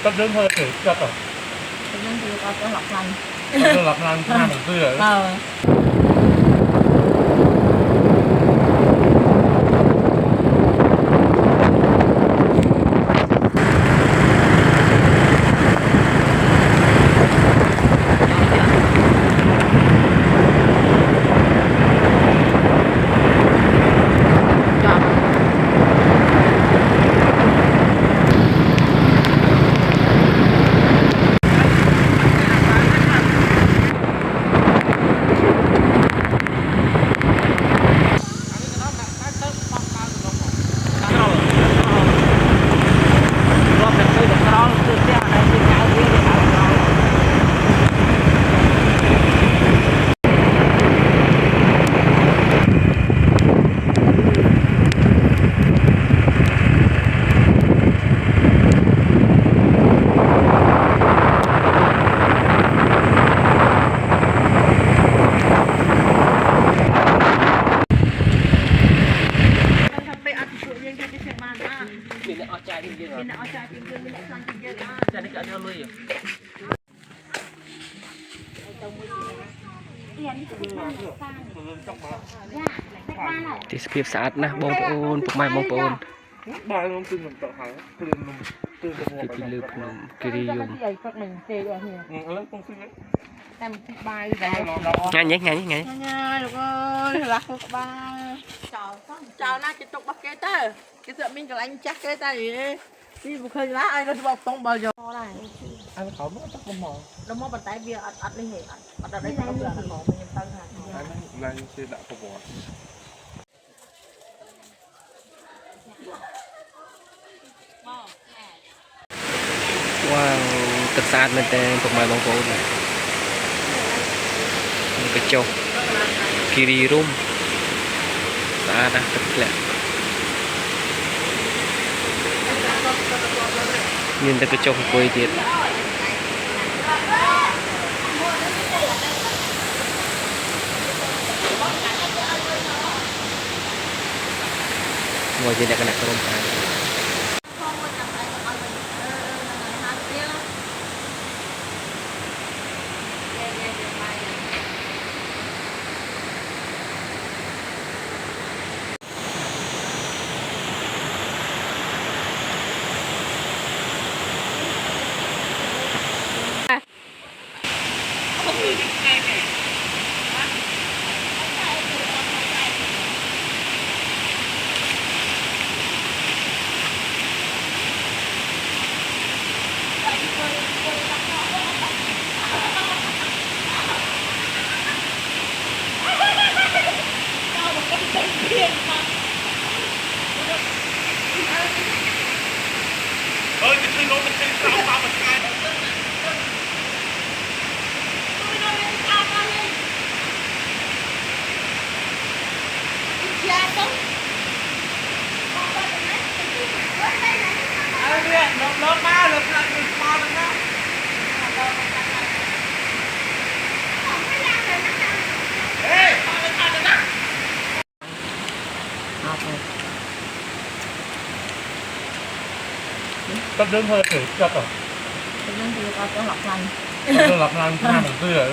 Cắt đơn thôi thử cắt à? Cắt đơn thì có cái lọc lành. Có lọc lành tha bằng tươi rồi. Mình đã ở trái thì gì rồi? Mình đã ở trái thì gì? Mình đã sang thì gì? Trái này cả nhau lui rồi. Thìสภาพสะอาดนะបងប្អូនពុកម៉ែបងប្អូនបាយនំគឺមិនតហើយគឺនំគឺទៅពីលើភ្នំគិរីយមឥឡូវពងស៊ីតែបាយដែរញ៉ាញលោកអើយឡាស់ក្បាលចោលណាគេទុករបស់គេទៅគេsợមានកន្លែងចាស់គេតែពីមិនឃើញឡាឲ្យនៅបោកតុងបើយកដែរអើខំទៅមកប៉ុន្តែវាអត់នេះទេអត់ដល់đấyខ្ញុំទៅខ្ញុំទៅថាឡើងគេដាក់ប្រវត្តិว้าวទឹកស្អាតមែនតើពុកម៉ែបងប្អូនកញ្ចក់គិរីរំស្អាតណាស់ទឹកធ្លាក់មានតែកញ្ចក់អង្គុយទៀតមកជាលក្ខណៈក្រុមការcắt đơn thôi thử cắt à? Cắt đơn thì có cái lọc lành tha bằng tươi rồi.